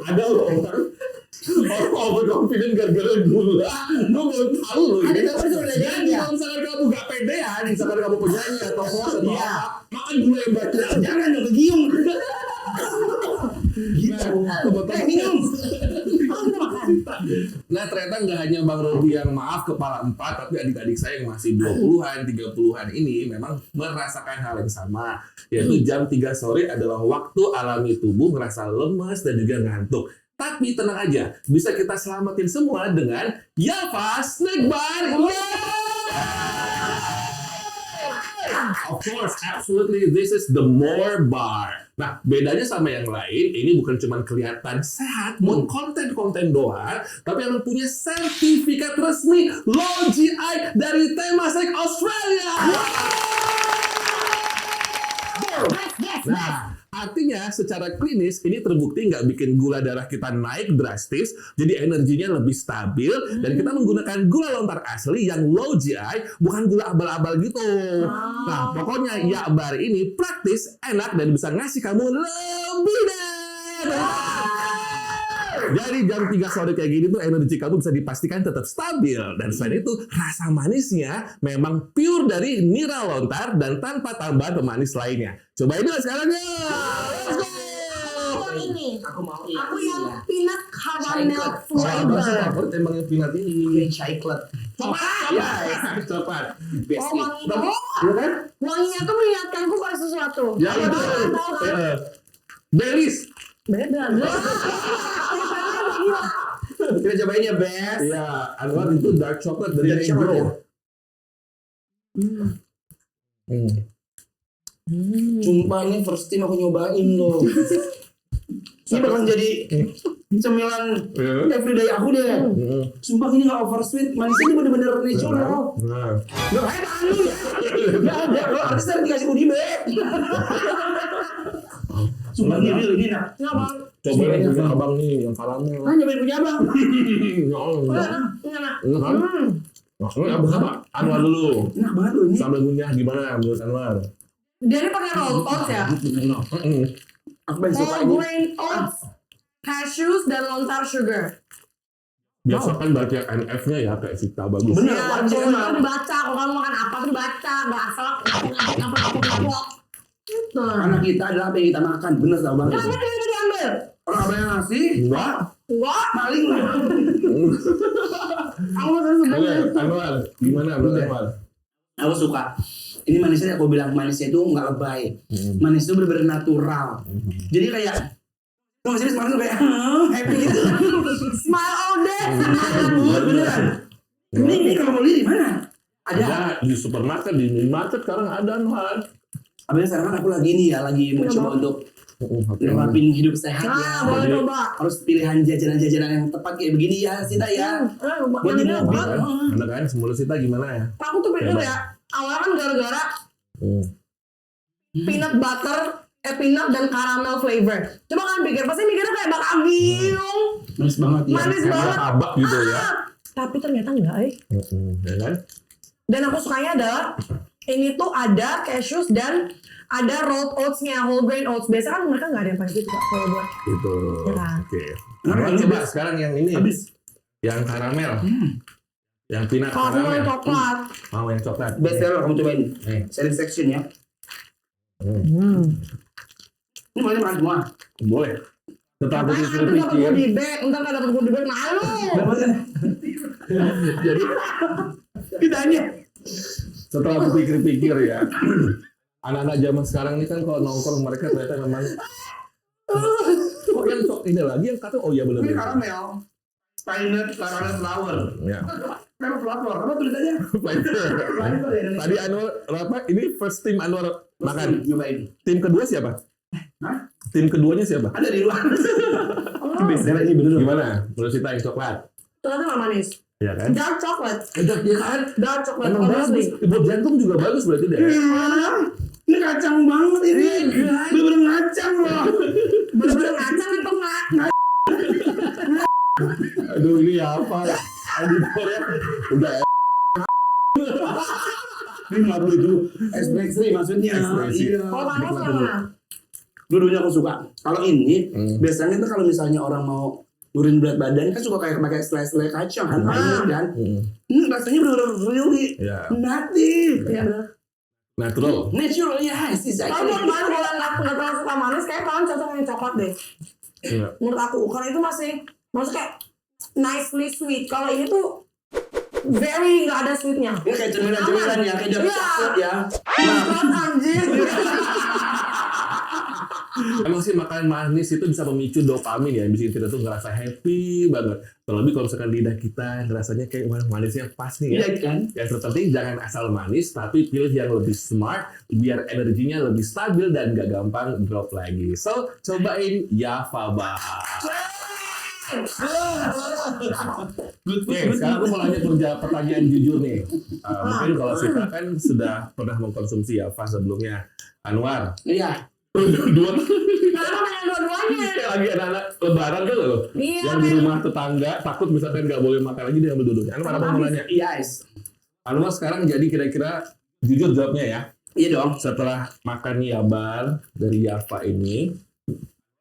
Ada loh orang Orang overconfident gara-gara gula. Gue mau tahu loh. Ada Ini yang harus udah Jadi jadi ya. kalau misalkan kamu gak pedean, misalkan kamu penyanyi atau host atau Iya. apa, makan gula yang banyak. Jangan dong kegiung. Gitu. Minum. Nah ternyata nggak hanya Bang Robi yang maaf kepala 4, tapi adik-adik saya yang masih 20-an, 30-an ini memang merasakan hal yang sama. Yaitu jam 3 sore adalah waktu alami tubuh merasa lemas dan juga ngantuk. Tapi tenang aja, bisa kita selamatin semua dengan Yava Snack Bar. Of course, absolutely, this is the more bar. Nah, bedanya sama yang lain, ini bukan cuma kelihatan sehat buat konten-konten doang, tapi emang punya sertifikat resmi Low GI dari Temasek Australia. Nah, artinya secara klinis ini terbukti nggak bikin gula darah kita naik drastis, jadi energinya lebih stabil, dan kita menggunakan gula lontar asli yang low GI, bukan gula abal-abal gitu. Nah, pokoknya Yakbar ini praktis, enak, dan bisa ngasih kamu lebih deh. Dari jam 3 sore kayak gini tuh energi kamu bisa dipastikan tetap stabil. Dan selain itu, rasa manisnya memang pure dari nira lontar dan tanpa tambahan pemanis lainnya. Cobain dulu sekarang ya. Let's go! Ini. Aku mau Aku yang peanut caramel Bahasa flavor. favorit emang yang peanut ini. chocolate. Coba. Coba. Best Oh, nih. wanginya. Iya kan? Wanginya tuh mengingatkanku pada sesuatu. Ya Tahu itu. kan? Tahu kan? Belis. Beda. Kita cobain ya, Best. Iya, Anwar itu dark chocolate dari Dark chocolate ya? Negro. Sumpah ini first time aku nyobain loh. Ini bakal jadi cemilan everyday aku deh. Sumpah ini nggak over sweet, manisnya ini bener-bener natural. Nah. Gak kayak anu ya. Gak ada, kalau artis tadi dikasih goodie bag. Sumpah ini real, ini enak. Nggak bang. Coba yang punya abang nih, yang karamel. Ah, nyobain punya abang. Enak. Ini apa? Anwar dulu. Enak banget loh ini. Sambil ngunyah gimana menurut Anwar? Dia ini pakai rolled oats ya. Aku paling suka Whole ini. grain oats, cashews dan lontar sugar. Biasa kan baca NF-nya ya kayak Vita bagus. Bener. Ya, wajib kalau emang. itu dibaca, kalau kamu makan apa tuh dibaca, nggak asal ngapok. Gitu. Anak kita adalah apa yang kita makan, bener tau banget. Kenapa dia tadi ambil? Orang abang yang ngasih, Enggak. Enggak. maling lah. Aku tadi Oke, sebenarnya. Anwar, gimana menurut Anwar? Aku suka. Ini manisnya aku bilang manisnya itu nggak lebay. Manis itu bener-bener natural. Jadi kayak lo ngasih manis tuh kayak happy gitu. Smile all day. Beneran. Ini kalau mau beli di mana? Ada. Ada di supermarket, di minimarket sekarang ada Anwar. Abang sekarang kan aku lagi ini ya, lagi mencoba untuk nerapin hidup sehat Nah, ya. boleh Jadi- coba. Harus pilihan jajanan-jajanan yang tepat kayak begini ya, Sita ya. Buat di Yang ini mobil. apa? Ada kan? Menurut Sita gimana ya? Aku tuh pikir ya, awalnya kan gara-gara peanut butter, peanut dan caramel flavor. Coba kan pikir, pasti mikirnya kayak bakal giung. Manis banget ya. Manis Kayak banget. martabak gitu ya. Tapi ternyata enggak, Ya kan? Dan aku sukanya adalah ini tuh ada cashews dan ada rolled oats-nya, whole grain oats. Biasanya kan mereka nggak ada yang pakai itu Kak, kalau buat. Gitu. Ya. Oke. Nah, Anwar ini coba habis. sekarang yang ini. Habis. Yang karamel. Yang peanut Kalau aku mau karamel. coklat. Mau yang coklat. Best seller kamu cobain. Nih. Selling section ya. Ini boleh makan semua. Boleh. Setelah Katanya pikir nanti dapat pikir. goodie bag, ntar nggak dapat goodie bag, malu. Jadi Ditanya. setelah aku pikir-pikir ya, anak-anak zaman sekarang ini kan kalau nongkrong mereka ternyata memang kok yang ini lagi yang kata oh ya Ini benar-benar. karamel. Peanut caramel flower. Ya. Caramel flower. Apa tulisannya? Tadi Anwar apa? Ini first team Anwar makan. Nyobain. Tim kedua siapa? Hah? Tim keduanya siapa? Ada di luar. Best seller ini bener. Gimana? Menurut Sita yang coklat? Ternyata nggak manis. Ya kan? Dark chocolate. Enak ya kan? Dark chocolate. Emang bagus. obviously. Buat jantung juga bagus berarti deh. Ini kacang banget ini. Bener-bener ngacang loh. Bener-bener ngacang itu nggak. Aduh ini apa? Editornya udah Ini nggak boleh dulu. Ekspresi maksudnya. Ekspresi. Iya. Kalau kamu sama. Dua-duanya aku suka. Kalau ini biasanya tuh kalau misalnya orang mau nurunin berat badan kan suka kayak pakai selai-selai kacang kan, kan. Rasanya benar-benar really native. Iya benar. Natural. Natural, yes, Kalau exactly. buat kalian kalau nggak terlalu suka manis, kayak kalian cocok yang coklat deh. Iya. Menurut aku, karena itu masih kayak nicely sweet. Kalau ini tuh very nggak ada sweetnya. Ini kayak cemilan-cemilan ya, kayak dark chocolate ya. Coklat anjir. Emang sih makanan manis itu bisa memicu dopamin ya, bikin kita tuh ngerasa happy banget. Terlebih kalau misalkan lidah kita rasanya kayak wah manisnya pas nih ya. Iya kan? Yang terpenting jangan asal manis, tapi pilih yang lebih smart biar energinya lebih stabil dan gak gampang drop lagi. So, cobain Yafaba. Oke, sekarang aku mau nanya pertanyaan jujur nih. Mungkin kalau Sita kan sudah pernah mengkonsumsi Yafa sebelumnya. Anwar, Iya. dua Kenapa nanya dua-duanya? kayak lagi anak-anak lebaran tuh loh. Iya, Yang di rumah tetangga takut misalkan nggak boleh makan lagi dia ambil dua-duanya. Anwar apa mau nanya? Yes. Anwar sekarang jadi kira-kira jujur jawabnya ya. Iya dong. Setelah makan Yabar dari Yafa ini,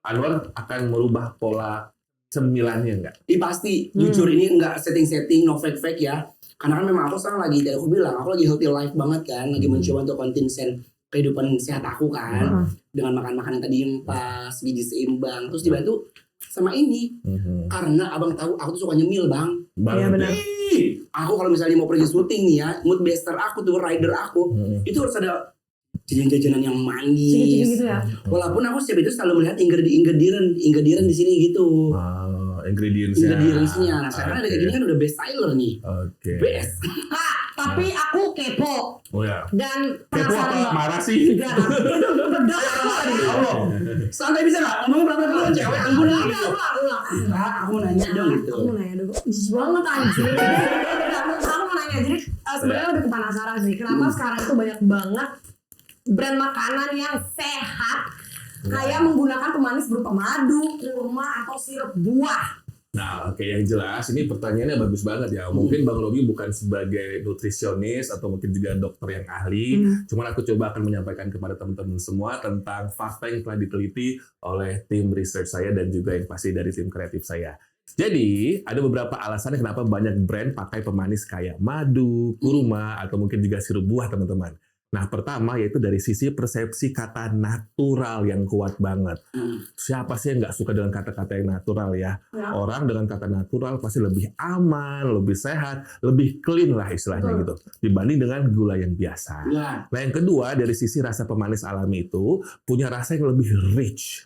Anwar akan merubah pola cemilannya nggak? Ini pasti jujur ini enggak setting-setting, no fake-fake ya. Karena kan memang aku sekarang lagi, tadi aku bilang, aku lagi healthy life banget kan, lagi mencoba untuk kontinsen kehidupan sehat aku kan, dengan makan-makan yang tadi yang pas, gizi seimbang, terus dibantu sama ini. Karena abang tahu aku tuh suka nyemil bang. Iya benar. Aku kalau misalnya mau pergi syuting nih ya, mood booster aku tuh, rider aku, itu harus ada jajanan-jajanan yang manis. Ciki-ciki gitu ya. Walaupun aku setiap itu selalu melihat ingredient di sini gitu. Ingredientsnya. Nah, sekarang ada kayak gini kan udah best seller nih. Oke. Best. Kak, tapi aku kepo Oh ya. dan Kepo penasaran apa banget. marah sih? Enggak, bedak. Santai bisa nggak? Ngomong berapa kali cewek? Aku nanya. Enggak. Aku mau nanya dong gitu. Aku mau nanya dulu. Jijik banget anjir. Aku mau nanya. Jadi sebenarnya lebih ke penasaran sih. Kenapa sekarang itu banyak banget brand makanan yang sehat kayak menggunakan pemanis berupa madu, kurma, atau sirup buah. Nah, oke, yang jelas ini pertanyaannya bagus banget ya. Mungkin Bang Robi bukan sebagai nutrisionis atau mungkin juga dokter yang ahli. Cuman aku coba akan menyampaikan kepada teman-teman semua tentang fakta yang telah diteliti oleh tim research saya dan juga yang pasti dari tim kreatif saya. Jadi, ada beberapa alasan kenapa banyak brand pakai pemanis kayak madu, kurma, atau mungkin juga sirup buah, teman-teman. Nah, pertama yaitu dari sisi persepsi kata natural yang kuat banget. Siapa sih yang nggak suka dengan kata-kata yang natural ya? Orang dengan kata natural pasti lebih aman, lebih sehat, lebih clean lah istilahnya gitu. Dibanding dengan gula yang biasa. Nah, yang kedua dari sisi rasa pemanis alami itu punya rasa yang lebih rich.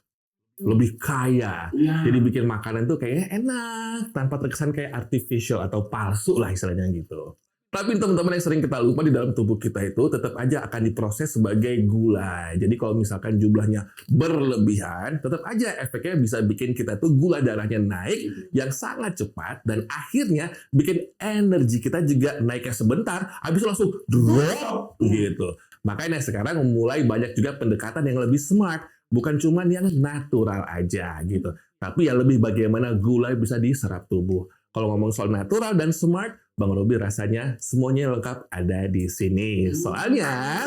Lebih kaya. Jadi bikin makanan tuh kayaknya enak tanpa terkesan kayak artificial atau palsu lah istilahnya gitu. Tapi teman-teman yang sering kita lupa di dalam tubuh kita itu tetap aja akan diproses sebagai gula. Jadi kalau misalkan jumlahnya berlebihan, tetap aja efeknya bisa bikin kita tuh gula darahnya naik yang sangat cepat dan akhirnya bikin energi kita juga naiknya sebentar, habis itu langsung drop gitu. Makanya sekarang mulai banyak juga pendekatan yang lebih smart, bukan cuma yang natural aja gitu. Tapi yang lebih bagaimana gula bisa diserap tubuh. Kalau ngomong soal natural dan smart, Bang Robi rasanya semuanya lengkap ada di sini. Soalnya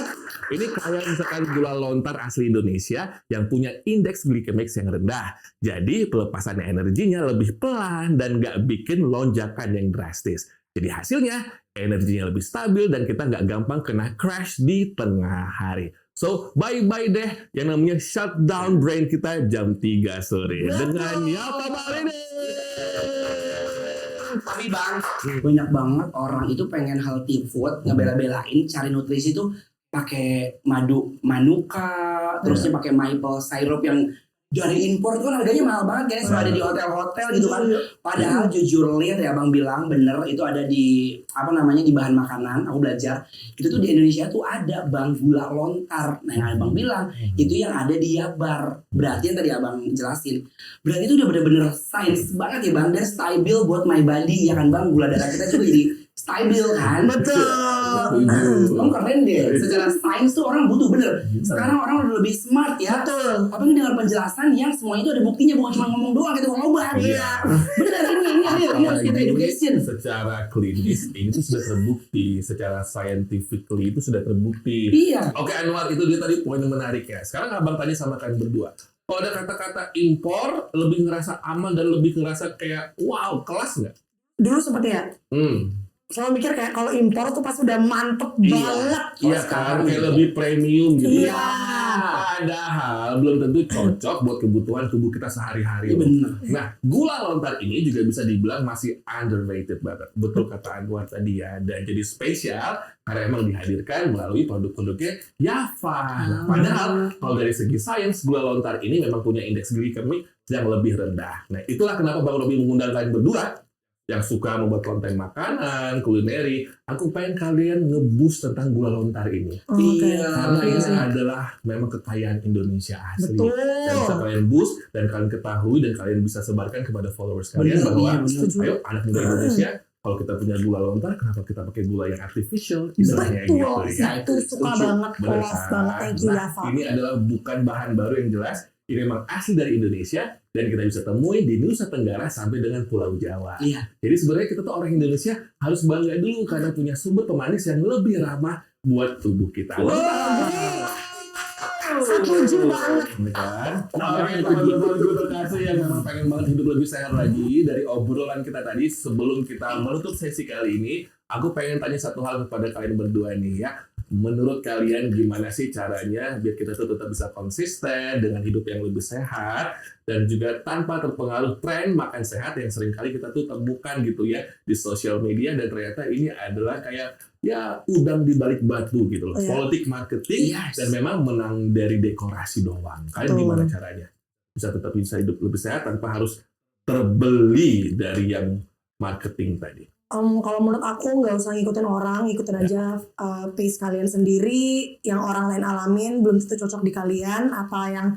ini kayak misalkan gula lontar asli Indonesia yang punya indeks glikemik yang rendah. Jadi pelepasan energinya lebih pelan dan nggak bikin lonjakan yang drastis. Jadi hasilnya energinya lebih stabil dan kita nggak gampang kena crash di tengah hari. So, bye-bye deh yang namanya shutdown brain kita jam 3 sore. Dengan Yafaba ini. Tapi bang, banyak banget orang itu pengen healthy food, ngebela-belain cari nutrisi tuh pakai madu manuka, terusnya pakai maple syrup yang dari impor itu kan harganya mahal banget kan, sudah ada di hotel-hotel gitu kan. Padahal jujur lihat ya abang bilang bener itu ada di apa namanya di bahan makanan. Aku belajar itu tuh di Indonesia tuh ada bang gula lontar. Nah yang abang bilang itu yang ada di Yabar. Berarti yang tadi abang jelasin. Berarti itu udah bener-bener sains banget ya bang. Dan stabil buat my body ya kan bang. Gula darah kita juga jadi stabil kan. Betul. Bang keren deh. Secara sains tuh orang butuh bener. Sekarang orang udah lebih smart ya. Betul. Apa dengar penjelasan yang semuanya itu ada buktinya, bukan cuma ngomong doang gitu obat. Iya. Bener ini harus kita education. Secara klinis ini tuh sudah terbukti, secara scientifically itu sudah terbukti. Iya. Oke Anwar, itu dia tadi poin yang menarik ya. Sekarang abang tanya sama kalian berdua. kalau ada kata-kata impor lebih ngerasa aman dan lebih ngerasa kayak wow kelas nggak? Dulu seperti ya. Selalu mikir kayak kalau impor tuh pasti udah mantep banget. Iya kan, kayak lebih premium gitu. Iya. Padahal belum tentu cocok buat kebutuhan tubuh kita sehari-hari. Bener. Nah, gula lontar ini juga bisa dibilang masih underrated banget. Betul kata Anwar tadi ya. Dan jadi spesial karena emang dihadirkan melalui produk-produknya Yafa. Nah, padahal kalau dari segi sains, gula lontar ini memang punya indeks glikemik yang lebih rendah. Nah, itulah kenapa Bang Robi mengundang kalian berdua yang suka membuat konten makanan, kulineri, aku pengen kalian nge-boost tentang gula lontar ini. Iya. Karena ini adalah memang kekayaan Indonesia asli. Betul. Yang bisa kalian boost dan kalian ketahui dan kalian bisa sebarkan kepada followers kalian Bener, bahwa iya, ayo anak muda Indonesia kalau kita punya gula lontar, kenapa kita pakai gula yang artificial? Istilahnya gitu Betul, ya. itu suka Setuju. banget, Bener kelas kan? banget, thank you Nah, Yafa. ini adalah bukan bahan baru yang jelas. Ini memang asli dari Indonesia dan kita bisa temui di Nusa Tenggara sampai dengan Pulau Jawa. Iya. Jadi sebenarnya kita tuh orang Indonesia harus bangga dulu karena punya sumber pemanis yang lebih ramah buat tubuh kita. Setuju banget. Kan? Nah, oke teman-teman gue terkasih yang memang pengen banget hidup lebih sehat lagi dari obrolan kita tadi sebelum kita menutup sesi kali ini, aku pengen tanya satu hal kepada kalian berdua nih ya. Menurut kalian gimana sih caranya biar kita tuh tetap bisa konsisten dengan hidup yang lebih sehat dan juga tanpa terpengaruh tren makan sehat yang seringkali kita tuh temukan gitu ya di sosial media dan ternyata ini adalah kayak ya udang di balik batu gitu loh. Iya. Politik marketing Yes. dan memang menang dari dekorasi doang. Kalian Betul. gimana caranya? Bisa hidup lebih sehat tanpa harus terbeli dari yang marketing tadi. Kalau menurut aku nggak usah ngikutin orang, ikutin aja pace kalian sendiri, yang orang lain alamin belum tentu cocok di kalian, apa yang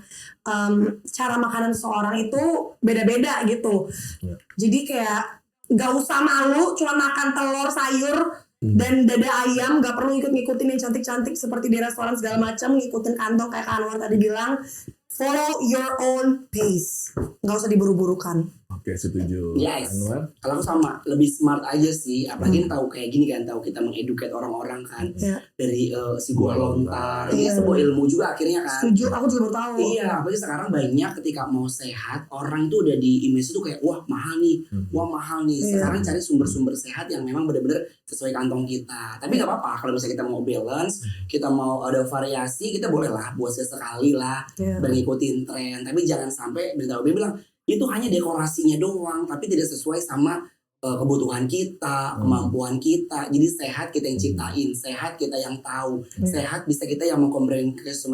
cara makanan seseorang itu beda-beda gitu. Ya. Jadi kayak nggak usah malu, cuma makan telur, sayur, dan dada ayam, nggak perlu ngikutin yang cantik-cantik seperti di restoran segala macam, ngikutin kantong kayak Kak Anwar tadi bilang. Follow your own pace, nggak usah diburu-burukan. Oke, setuju. Yes. Anwar? Kalau aku sama, lebih smart aja sih. Apalagi tahu kayak gini kan, tahu kita mengeduket orang-orang kan Iya. dari si gula lontar. Ini Iya. sebuah ilmu juga akhirnya kan. Setuju, aku juga baru tahu. Iya, apalagi sekarang banyak ketika mau sehat, orang tuh udah di image itu kayak wah mahal nih, wah mahal nih. Iya. Sekarang cari sumber-sumber sehat yang memang benar-benar sesuai kantong kita. Tapi nggak apa-apa kalau misalnya kita mau balance, kita mau ada variasi, kita boleh lah buat sesekali lah Iya. ngikutin tren. Tapi jangan sampai berita OB bilang itu hanya dekorasinya doang, tapi tidak sesuai sama kebutuhan kita, kemampuan kita. Jadi sehat kita yang ciptain, sehat kita yang tahu, sehat bisa kita yang mengkomprehensif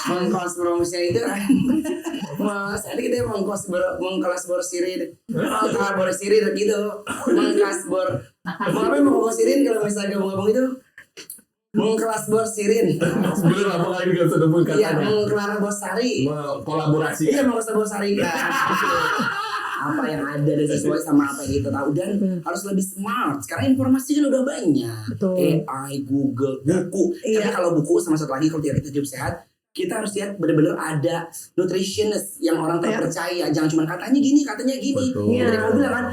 mengkonsumsi itu mas tadi kita mengkolaborasirin gitu mengkolaborasirin kalau misalnya gabung-gabung itu mengkolaborasirin Sebenarnya apa kali nggak bisa temuin iya katanya? mengkolaborasi Kolaborasi. iya mengkolaborasikan apa yang ada dan sesuai sama apa yang kita tahu dan harus lebih smart. Sekarang informasi kan udah banyak. Betul. AI, Google, buku. Iya. Tapi kalau buku sama satu lagi kalau kita hidup sehat, kita harus lihat benar-benar ada nutritionist yang orang terpercaya. Jangan cuma katanya gini. Betul. Ya, tadi kamu bilang kan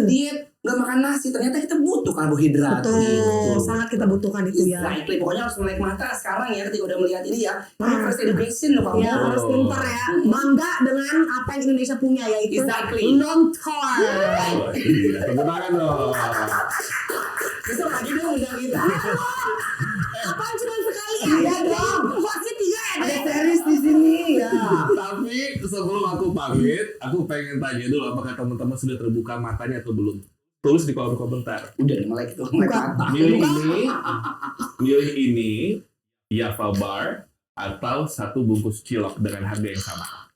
diet nggak makan nasi. Ternyata kita butuh karbohidrat. Betul, Gitu. sangat kita butuhkan itu ya. Exactly. Pokoknya harus melek mata sekarang ya ketika udah melihat ini ya. Ini first education loh kamu. Ya harus pintar ya, bangga dengan apa yang Indonesia punya yaitu Exactly. lontar. Oh, iya, tepuk tangan dong. Bisa lagi dong undang kita. Apaan cuma sekali ada dong? Pasti 3 ada. Ada series di sini ya. Tapi sebelum aku pamit, aku pengen tanya dulu apakah teman-teman sudah terbuka matanya atau belum? Tulis di kolom komentar. Udah melek tuh, melek mata. Milih ini Yafa Bar atau satu bungkus cilok dengan harga yang sama.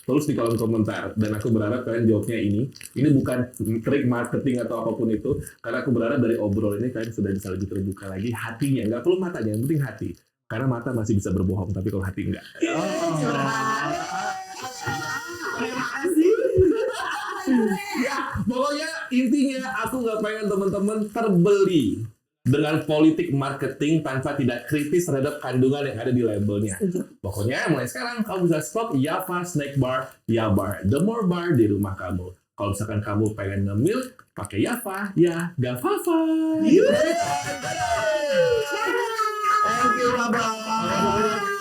Tulis di kolom komentar dan aku berharap kalian jawabnya ini. Ini bukan trik marketing atau apapun itu, karena aku berharap dari obrolan ini kalian sudah bisa lebih terbuka lagi hatinya. Nggak perlu matanya, yang penting hati. Karena mata masih bisa berbohong, tapi kalau hati enggak. Ya, pokoknya intinya aku nggak pengen teman-teman terbeli dengan politik marketing tanpa tidak kritis terhadap kandungan yang ada di labelnya. Pokoknya mulai sekarang kamu bisa stop Yafa Snack Bar, Yabar, the more bar di rumah kamu. Kalau misalkan kamu pengen ngemil, pakai Yafa, ya gak apa-apa. Thank you, bye-bye.